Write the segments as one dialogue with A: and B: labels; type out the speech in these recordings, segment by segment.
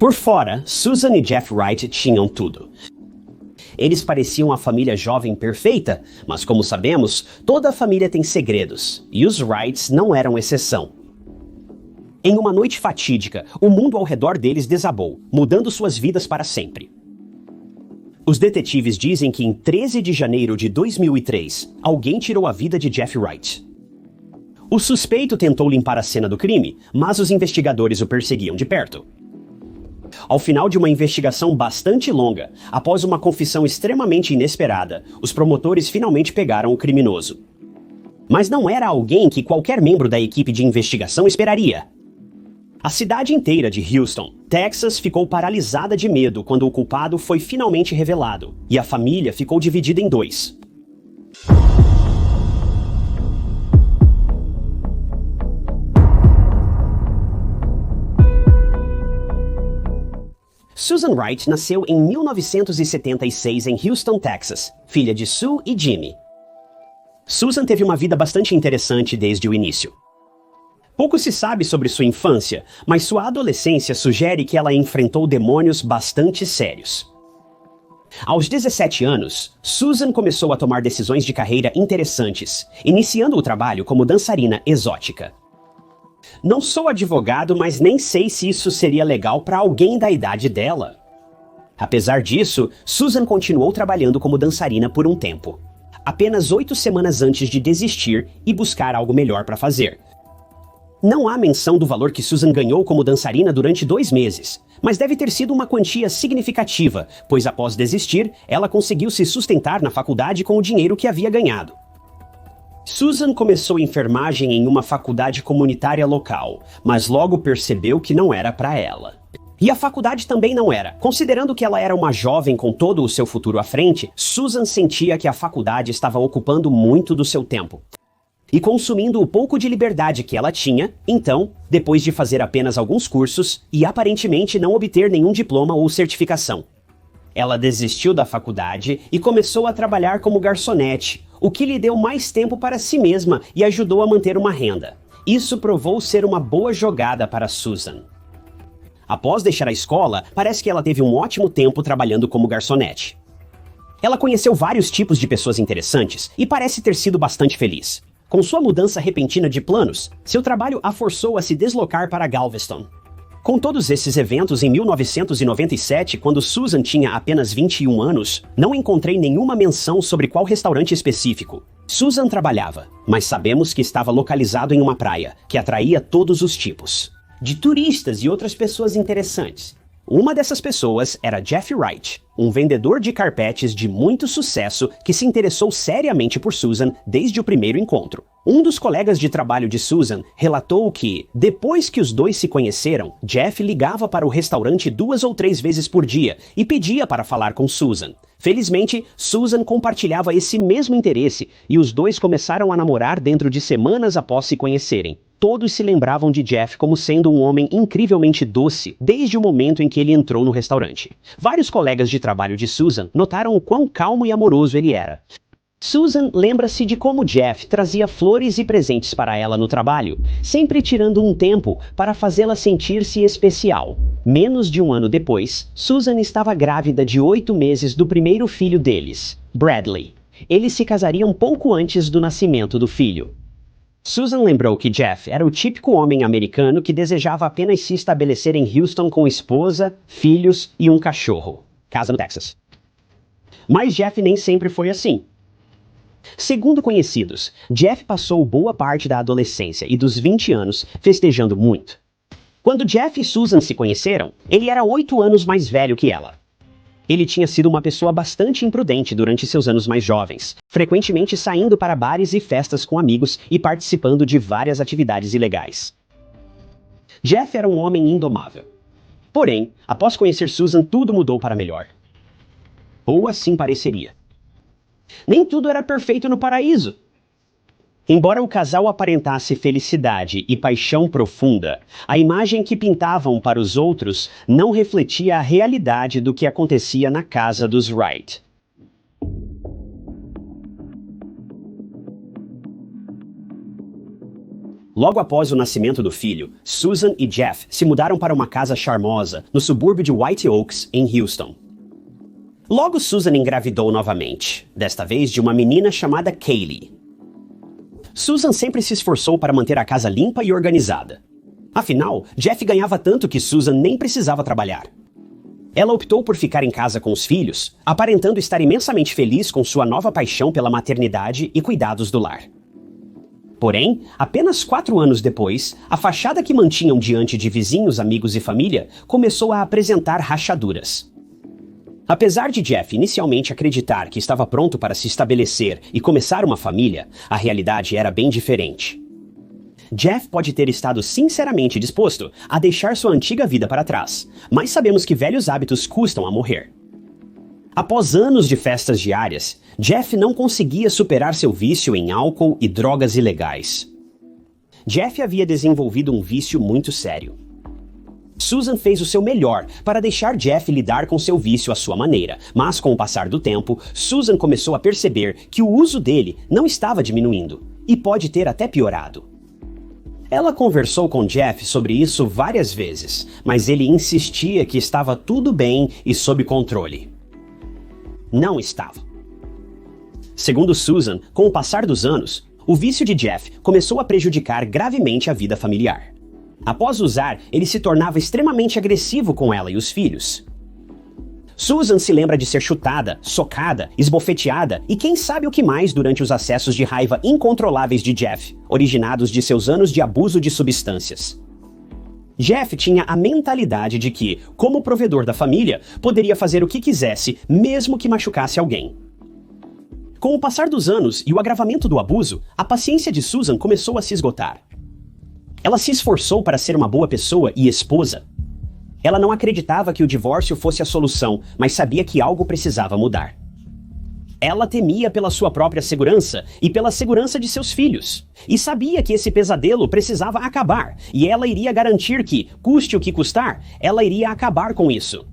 A: Por fora, Susan e Jeff Wright tinham tudo. Eles pareciam a família jovem perfeita, mas como sabemos, toda família tem segredos, e os Wrights não eram exceção. Em uma noite fatídica, o mundo ao redor deles desabou, mudando suas vidas para sempre. Os detetives dizem que em 13 de janeiro de 2003, alguém tirou a vida de Jeff Wright. O suspeito tentou limpar a cena do crime, mas os investigadores o perseguiam de perto. Ao final de uma investigação bastante longa, após uma confissão extremamente inesperada, os promotores finalmente pegaram o criminoso. Mas não era alguém que qualquer membro da equipe de investigação esperaria. A cidade inteira de Houston, Texas, ficou paralisada de medo quando o culpado foi finalmente revelado, e a família ficou dividida em dois. Susan Wright nasceu em 1976 em Houston, Texas, filha de Sue e Jimmy. Susan teve uma vida bastante interessante desde o início. Pouco se sabe sobre sua infância, mas sua adolescência sugere que ela enfrentou demônios bastante sérios. Aos 17 anos, Susan começou a tomar decisões de carreira interessantes, iniciando o trabalho como dançarina exótica. Não sou advogado, mas nem sei se isso seria legal para alguém da idade dela. Apesar disso, Susan continuou trabalhando como dançarina por um tempo. Apenas 8 semanas antes de desistir e buscar algo melhor para fazer. Não há menção do valor que Susan ganhou como dançarina durante 2 meses, mas deve ter sido uma quantia significativa, pois após desistir, ela conseguiu se sustentar na faculdade com o dinheiro que havia ganhado. Susan começou enfermagem em uma faculdade comunitária local, mas logo percebeu que não era para ela. E a faculdade também não era. Considerando que ela era uma jovem com todo o seu futuro à frente, Susan sentia que a faculdade estava ocupando muito do seu tempo e consumindo o pouco de liberdade que ela tinha. Então, depois de fazer apenas alguns cursos e aparentemente não obter nenhum diploma ou certificação, ela desistiu da faculdade e começou a trabalhar como garçonete, o que lhe deu mais tempo para si mesma e ajudou a manter uma renda. Isso provou ser uma boa jogada para Susan. Após deixar a escola, parece que ela teve um ótimo tempo trabalhando como garçonete. Ela conheceu vários tipos de pessoas interessantes e parece ter sido bastante feliz. Com sua mudança repentina de planos, seu trabalho a forçou a se deslocar para Galveston. Com todos esses eventos em 1997, quando Susan tinha apenas 21 anos, não encontrei nenhuma menção sobre qual restaurante específico Susan trabalhava, mas sabemos que estava localizado em uma praia, que atraía todos os tipos de turistas e outras pessoas interessantes. Uma dessas pessoas era Jeff Wright, um vendedor de carpetes de muito sucesso que se interessou seriamente por Susan desde o primeiro encontro. Um dos colegas de trabalho de Susan relatou que, depois que os dois se conheceram, Jeff ligava para o restaurante 2 ou 3 vezes por dia e pedia para falar com Susan. Felizmente, Susan compartilhava esse mesmo interesse e os dois começaram a namorar dentro de semanas após se conhecerem. Todos se lembravam de Jeff como sendo um homem incrivelmente doce desde o momento em que ele entrou no restaurante. Vários colegas de trabalho de Susan notaram o quão calmo e amoroso ele era. Susan lembra-se de como Jeff trazia flores e presentes para ela no trabalho, sempre tirando um tempo para fazê-la sentir-se especial. Menos de um ano depois, Susan estava grávida de 8 meses do primeiro filho deles, Bradley. Eles se casariam pouco antes do nascimento do filho. Susan lembrou que Jeff era o típico homem americano que desejava apenas se estabelecer em Houston com esposa, filhos e um cachorro. Casa no Texas. Mas Jeff nem sempre foi assim. Segundo conhecidos, Jeff passou boa parte da adolescência e dos 20 anos festejando muito. Quando Jeff e Susan se conheceram, ele era 8 anos mais velho que ela. Ele tinha sido uma pessoa bastante imprudente durante seus anos mais jovens, frequentemente saindo para bares e festas com amigos e participando de várias atividades ilegais. Jeff era um homem indomável. Porém, após conhecer Susan, tudo mudou para melhor. Ou assim pareceria. Nem tudo era perfeito no paraíso. Embora o casal aparentasse felicidade e paixão profunda, a imagem que pintavam para os outros não refletia a realidade do que acontecia na casa dos Wright. Logo após o nascimento do filho, Susan e Jeff se mudaram para uma casa charmosa no subúrbio de White Oaks, em Houston. Logo, Susan engravidou novamente, desta vez de uma menina chamada Kaylee. Susan sempre se esforçou para manter a casa limpa e organizada. Afinal, Jeff ganhava tanto que Susan nem precisava trabalhar. Ela optou por ficar em casa com os filhos, aparentando estar imensamente feliz com sua nova paixão pela maternidade e cuidados do lar. Porém, apenas 4 anos depois, a fachada que mantinham diante de vizinhos, amigos e família começou a apresentar rachaduras. Apesar de Jeff inicialmente acreditar que estava pronto para se estabelecer e começar uma família, a realidade era bem diferente. Jeff pode ter estado sinceramente disposto a deixar sua antiga vida para trás, mas sabemos que velhos hábitos custam a morrer. Após anos de festas diárias, Jeff não conseguia superar seu vício em álcool e drogas ilegais. Jeff havia desenvolvido um vício muito sério. Susan fez o seu melhor para deixar Jeff lidar com seu vício à sua maneira, mas com o passar do tempo, Susan começou a perceber que o uso dele não estava diminuindo e pode ter até piorado. Ela conversou com Jeff sobre isso várias vezes, mas ele insistia que estava tudo bem e sob controle. Não estava. Segundo Susan, com o passar dos anos, o vício de Jeff começou a prejudicar gravemente a vida familiar. Após usar, ele se tornava extremamente agressivo com ela e os filhos. Susan se lembra de ser chutada, socada, esbofeteada e quem sabe o que mais durante os acessos de raiva incontroláveis de Jeff, originados de seus anos de abuso de substâncias. Jeff tinha a mentalidade de que, como provedor da família, poderia fazer o que quisesse, mesmo que machucasse alguém. Com o passar dos anos e o agravamento do abuso, a paciência de Susan começou a se esgotar. Ela se esforçou para ser uma boa pessoa e esposa. Ela não acreditava que o divórcio fosse a solução, mas sabia que algo precisava mudar. Ela temia pela sua própria segurança e pela segurança de seus filhos. E sabia que esse pesadelo precisava acabar, e ela iria garantir que, custe o que custar, ela iria acabar com isso.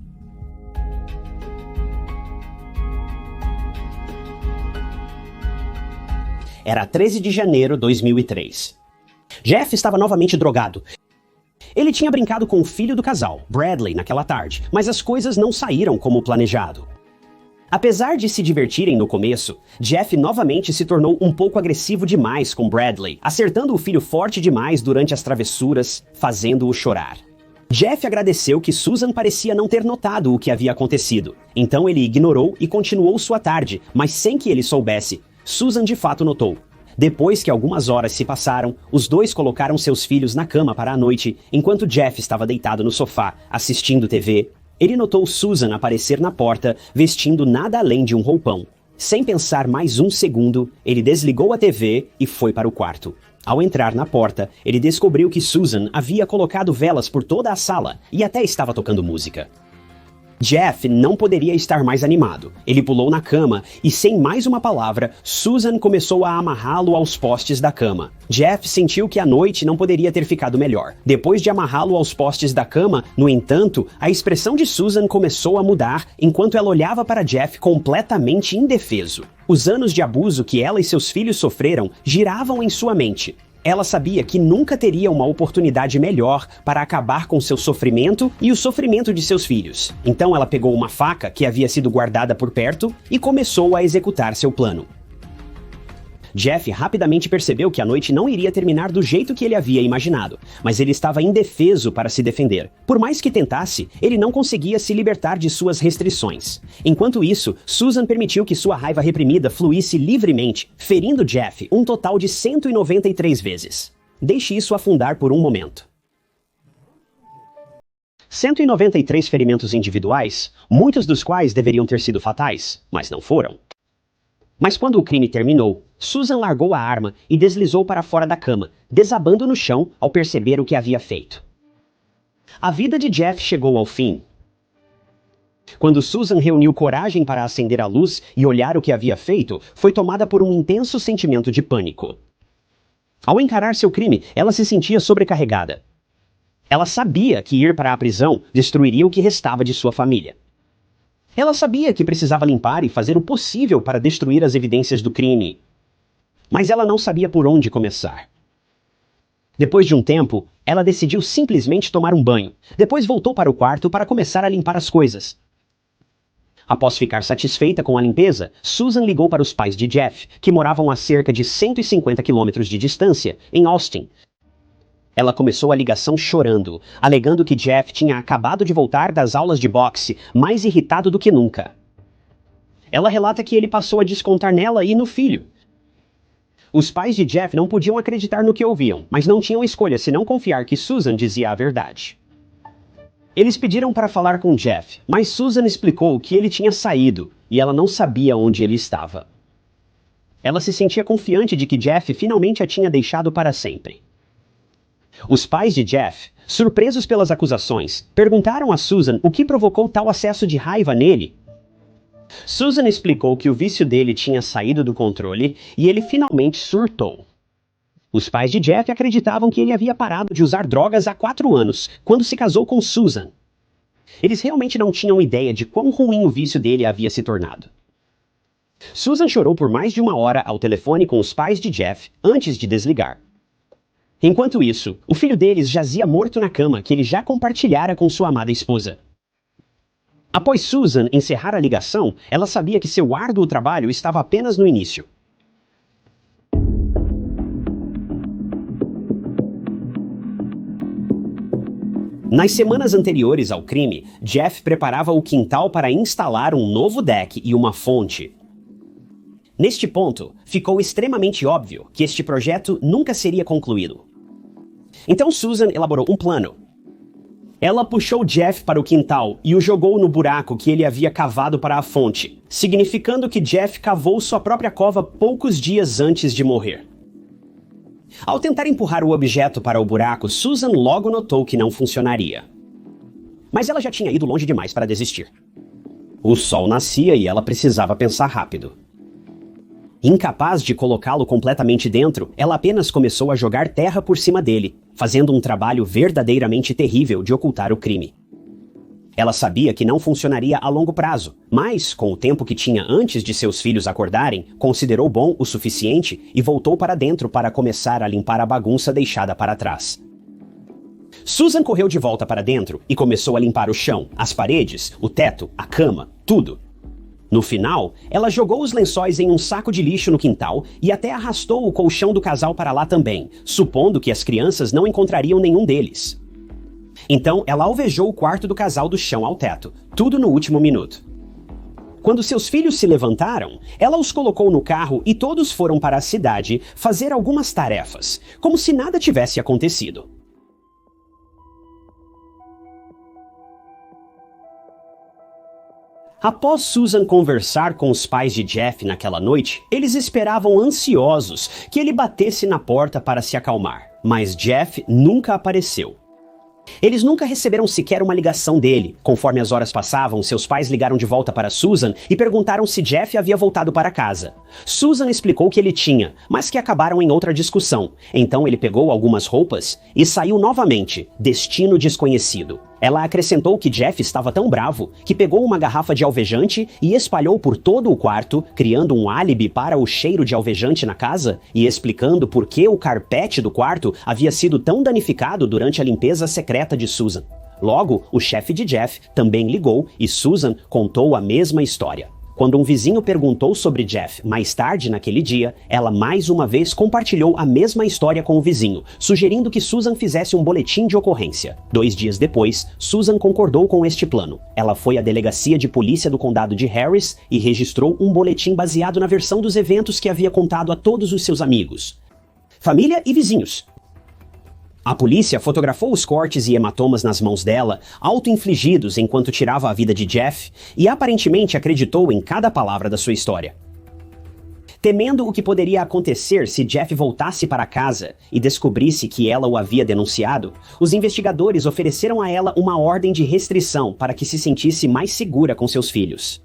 A: Era 13 de janeiro de 2003. Jeff estava novamente drogado. Ele tinha brincado com o filho do casal, Bradley, naquela tarde, mas as coisas não saíram como planejado. Apesar de se divertirem no começo, Jeff novamente se tornou um pouco agressivo demais com Bradley, acertando o filho forte demais durante as travessuras, fazendo-o chorar. Jeff agradeceu que Susan parecia não ter notado o que havia acontecido. Então ele ignorou e continuou sua tarde, mas sem que ele soubesse, Susan de fato notou. Depois que algumas horas se passaram, os dois colocaram seus filhos na cama para a noite, enquanto Jeff estava deitado no sofá, assistindo TV. Ele notou Susan aparecer na porta, vestindo nada além de um roupão. Sem pensar mais um segundo, ele desligou a TV e foi para o quarto. Ao entrar na porta, ele descobriu que Susan havia colocado velas por toda a sala e até estava tocando música. Jeff não poderia estar mais animado. Ele pulou na cama e, sem mais uma palavra, Susan começou a amarrá-lo aos postes da cama. Jeff sentiu que a noite não poderia ter ficado melhor. Depois de amarrá-lo aos postes da cama, no entanto, a expressão de Susan começou a mudar enquanto ela olhava para Jeff completamente indefeso. Os anos de abuso que ela e seus filhos sofreram giravam em sua mente. Ela sabia que nunca teria uma oportunidade melhor para acabar com seu sofrimento e o sofrimento de seus filhos. Então ela pegou uma faca que havia sido guardada por perto e começou a executar seu plano. Jeff rapidamente percebeu que a noite não iria terminar do jeito que ele havia imaginado, mas ele estava indefeso para se defender. Por mais que tentasse, ele não conseguia se libertar de suas restrições. Enquanto isso, Susan permitiu que sua raiva reprimida fluísse livremente, ferindo Jeff um total de 193 vezes. Deixe isso afundar por um momento. 193 ferimentos individuais, muitos dos quais deveriam ter sido fatais, mas não foram. Mas quando o crime terminou, Susan largou a arma e deslizou para fora da cama, desabando no chão ao perceber o que havia feito. A vida de Jeff chegou ao fim. Quando Susan reuniu coragem para acender a luz e olhar o que havia feito, foi tomada por um intenso sentimento de pânico. Ao encarar seu crime, ela se sentia sobrecarregada. Ela sabia que ir para a prisão destruiria o que restava de sua família. Ela sabia que precisava limpar e fazer o possível para destruir as evidências do crime. Mas ela não sabia por onde começar. Depois de um tempo, ela decidiu simplesmente tomar um banho. Depois voltou para o quarto para começar a limpar as coisas. Após ficar satisfeita com a limpeza, Susan ligou para os pais de Jeff, que moravam a cerca de 150 quilômetros de distância, em Austin. Ela começou a ligação chorando, alegando que Jeff tinha acabado de voltar das aulas de boxe, mais irritado do que nunca. Ela relata que ele passou a descontar nela e no filho. Os pais de Jeff não podiam acreditar no que ouviam, mas não tinham escolha senão confiar que Susan dizia a verdade. Eles pediram para falar com Jeff, mas Susan explicou que ele tinha saído e ela não sabia onde ele estava. Ela se sentia confiante de que Jeff finalmente a tinha deixado para sempre. Os pais de Jeff, surpresos pelas acusações, perguntaram a Susan o que provocou tal acesso de raiva nele. Susan explicou que o vício dele tinha saído do controle e ele finalmente surtou. Os pais de Jeff acreditavam que ele havia parado de usar drogas há 4 anos, quando se casou com Susan. Eles realmente não tinham ideia de quão ruim o vício dele havia se tornado. Susan chorou por mais de 1 hora ao telefone com os pais de Jeff antes de desligar. Enquanto isso, o filho deles jazia morto na cama que ele já compartilhara com sua amada esposa. Após Susan encerrar a ligação, ela sabia que seu árduo trabalho estava apenas no início. Nas semanas anteriores ao crime, Jeff preparava o quintal para instalar um novo deck e uma fonte. Neste ponto, ficou extremamente óbvio que este projeto nunca seria concluído. Então Susan elaborou um plano. Ela puxou Jeff para o quintal e o jogou no buraco que ele havia cavado para a fonte, significando que Jeff cavou sua própria cova poucos dias antes de morrer. Ao tentar empurrar o objeto para o buraco, Susan logo notou que não funcionaria. Mas ela já tinha ido longe demais para desistir. O sol nascia e ela precisava pensar rápido. Incapaz de colocá-lo completamente dentro, ela apenas começou a jogar terra por cima dele, fazendo um trabalho verdadeiramente terrível de ocultar o crime. Ela sabia que não funcionaria a longo prazo, mas, com o tempo que tinha antes de seus filhos acordarem, considerou bom o suficiente e voltou para dentro para começar a limpar a bagunça deixada para trás. Susan correu de volta para dentro e começou a limpar o chão, as paredes, o teto, a cama, tudo. No final, ela jogou os lençóis em um saco de lixo no quintal e até arrastou o colchão do casal para lá também, supondo que as crianças não encontrariam nenhum deles. Então, ela alvejou o quarto do casal do chão ao teto, tudo no último minuto. Quando seus filhos se levantaram, ela os colocou no carro e todos foram para a cidade fazer algumas tarefas, como se nada tivesse acontecido. Após Susan conversar com os pais de Jeff naquela noite, eles esperavam ansiosos que ele batesse na porta para se acalmar, mas Jeff nunca apareceu. Eles nunca receberam sequer uma ligação dele. Conforme as horas passavam, seus pais ligaram de volta para Susan e perguntaram se Jeff havia voltado para casa. Susan explicou que ele tinha, mas que acabaram em outra discussão. Então ele pegou algumas roupas e saiu novamente, destino desconhecido. Ela acrescentou que Jeff estava tão bravo que pegou uma garrafa de alvejante e espalhou por todo o quarto, criando um álibi para o cheiro de alvejante na casa e explicando por que o carpete do quarto havia sido tão danificado durante a limpeza secreta de Susan. Logo, o chefe de Jeff também ligou e Susan contou a mesma história. Quando um vizinho perguntou sobre Jeff mais tarde naquele dia, ela mais uma vez compartilhou a mesma história com o vizinho, sugerindo que Susan fizesse um boletim de ocorrência. 2 dias depois, Susan concordou com este plano. Ela foi à delegacia de polícia do condado de Harris e registrou um boletim baseado na versão dos eventos que havia contado a todos os seus amigos, família e vizinhos. A polícia fotografou os cortes e hematomas nas mãos dela, auto-infligidos enquanto tirava a vida de Jeff, e aparentemente acreditou em cada palavra da sua história. Temendo o que poderia acontecer se Jeff voltasse para casa e descobrisse que ela o havia denunciado, os investigadores ofereceram a ela uma ordem de restrição para que se sentisse mais segura com seus filhos.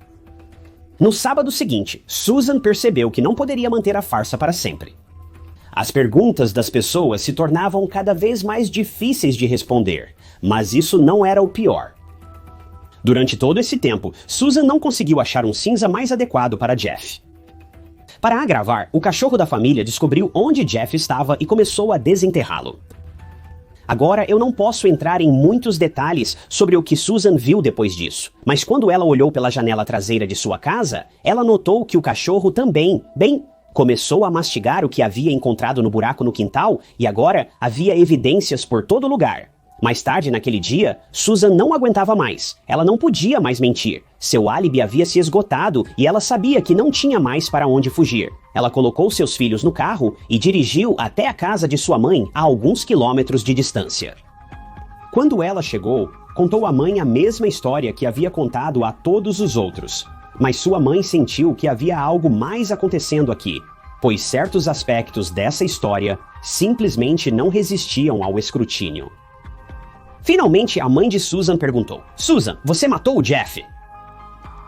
A: No sábado seguinte, Susan percebeu que não poderia manter a farsa para sempre. As perguntas das pessoas se tornavam cada vez mais difíceis de responder, mas isso não era o pior. Durante todo esse tempo, Susan não conseguiu achar um cinza mais adequado para Jeff. Para agravar, o cachorro da família descobriu onde Jeff estava e começou a desenterrá-lo. Agora, eu não posso entrar em muitos detalhes sobre o que Susan viu depois disso, mas quando ela olhou pela janela traseira de sua casa, ela notou que o cachorro também, começou a mastigar o que havia encontrado no buraco no quintal e agora havia evidências por todo lugar. Mais tarde naquele dia, Susan não aguentava mais. Ela não podia mais mentir. Seu álibi havia se esgotado e ela sabia que não tinha mais para onde fugir. Ela colocou seus filhos no carro e dirigiu até a casa de sua mãe a alguns quilômetros de distância. Quando ela chegou, contou à mãe a mesma história que havia contado a todos os outros. Mas sua mãe sentiu que havia algo mais acontecendo aqui, pois certos aspectos dessa história simplesmente não resistiam ao escrutínio. Finalmente, a mãe de Susan perguntou: Susan, você matou o Jeff?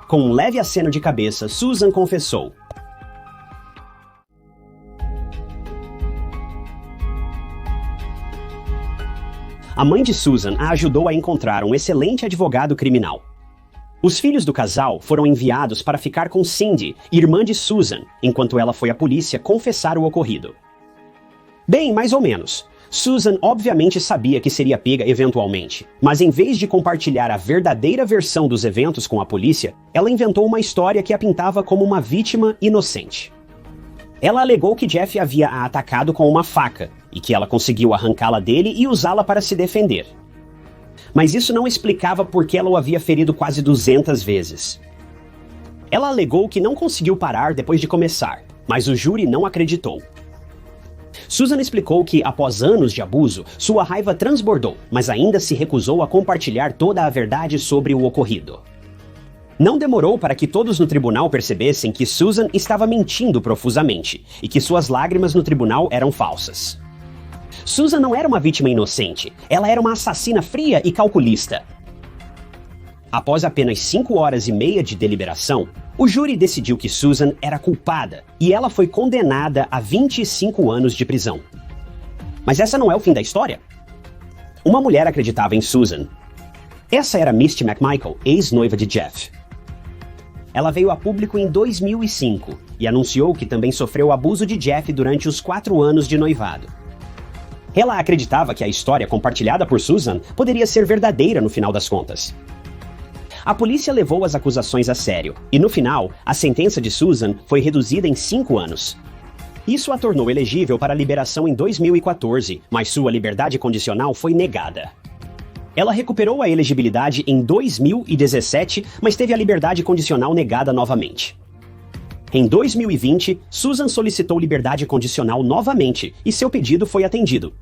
A: Com um leve aceno de cabeça, Susan confessou: A mãe de Susan a ajudou a encontrar um excelente advogado criminal. Os filhos do casal foram enviados para ficar com Cindy, irmã de Susan, enquanto ela foi à polícia confessar o ocorrido. Bem, mais ou menos. Susan obviamente sabia que seria pega eventualmente, mas em vez de compartilhar a verdadeira versão dos eventos com a polícia, ela inventou uma história que a pintava como uma vítima inocente. Ela alegou que Jeff havia a atacado com uma faca e que ela conseguiu arrancá-la dele e usá-la para se defender. Mas isso não explicava por que ela o havia ferido quase 200 vezes. Ela alegou que não conseguiu parar depois de começar, mas o júri não acreditou. Susan explicou que, após anos de abuso, sua raiva transbordou, mas ainda se recusou a compartilhar toda a verdade sobre o ocorrido. Não demorou para que todos no tribunal percebessem que Susan estava mentindo profusamente e que suas lágrimas no tribunal eram falsas. Susan não era uma vítima inocente, ela era uma assassina fria e calculista. Após apenas 5 horas e meia de deliberação, o júri decidiu que Susan era culpada e ela foi condenada a 25 anos de prisão. Mas essa não é o fim da história. Uma mulher acreditava em Susan. Essa era Misty McMichael, ex-noiva de Jeff. Ela veio a público em 2005 e anunciou que também sofreu abuso de Jeff durante os 4 anos de noivado. Ela acreditava que a história compartilhada por Susan poderia ser verdadeira no final das contas. A polícia levou as acusações a sério, e no final, a sentença de Susan foi reduzida em 5 anos. Isso a tornou elegível para liberação em 2014, mas sua liberdade condicional foi negada. Ela recuperou a elegibilidade em 2017, mas teve a liberdade condicional negada novamente. Em 2020, Susan solicitou liberdade condicional novamente, e seu pedido foi atendido.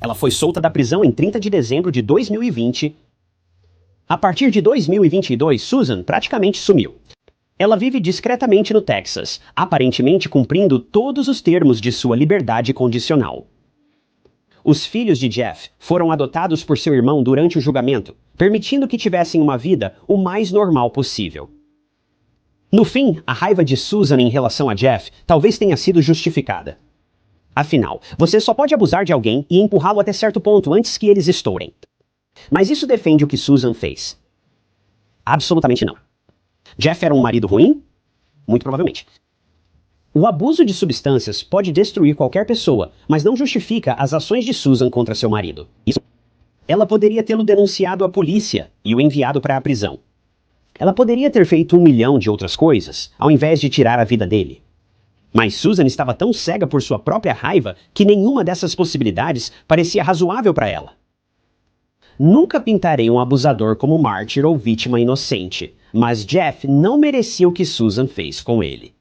A: Ela foi solta da prisão em 30 de dezembro de 2020. A partir de 2022, Susan praticamente sumiu. Ela vive discretamente no Texas, aparentemente cumprindo todos os termos de sua liberdade condicional. Os filhos de Jeff foram adotados por seu irmão durante o julgamento, permitindo que tivessem uma vida o mais normal possível. No fim, a raiva de Susan em relação a Jeff talvez tenha sido justificada. Afinal, você só pode abusar de alguém e empurrá-lo até certo ponto antes que eles estourem. Mas isso defende o que Susan fez? Absolutamente não. Jeff era um marido ruim? Muito provavelmente. O abuso de substâncias pode destruir qualquer pessoa, mas não justifica as ações de Susan contra seu marido. Ela poderia tê-lo denunciado à polícia e o enviado para a prisão. Ela poderia ter feito 1 milhão de outras coisas, ao invés de tirar a vida dele. Mas Susan estava tão cega por sua própria raiva que nenhuma dessas possibilidades parecia razoável para ela. Nunca pintarei um abusador como mártir ou vítima inocente, mas Jeff não merecia o que Susan fez com ele.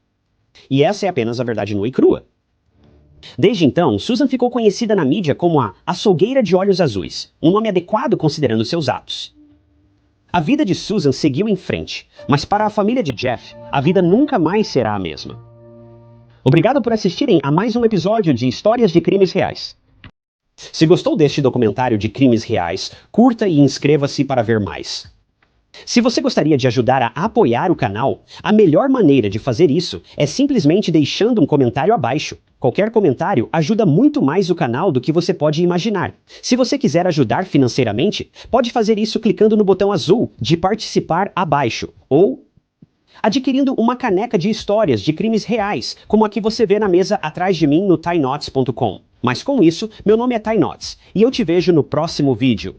A: E essa é apenas a verdade nua e crua. Desde então, Susan ficou conhecida na mídia como a açougueira de olhos azuis, um nome adequado considerando seus atos. A vida de Susan seguiu em frente, mas para a família de Jeff, a vida nunca mais será a mesma. Obrigado por assistirem a mais um episódio de Histórias de Crimes Reais. Se gostou deste documentário de crimes reais, curta e inscreva-se para ver mais. Se você gostaria de ajudar a apoiar o canal, a melhor maneira de fazer isso é simplesmente deixando um comentário abaixo. Qualquer comentário ajuda muito mais o canal do que você pode imaginar. Se você quiser ajudar financeiramente, pode fazer isso clicando no botão azul de participar abaixo, ou adquirindo uma caneca de histórias de crimes reais, como a que você vê na mesa atrás de mim no TieKnots.com. Mas com isso, meu nome é Ty Notts, e eu te vejo no próximo vídeo.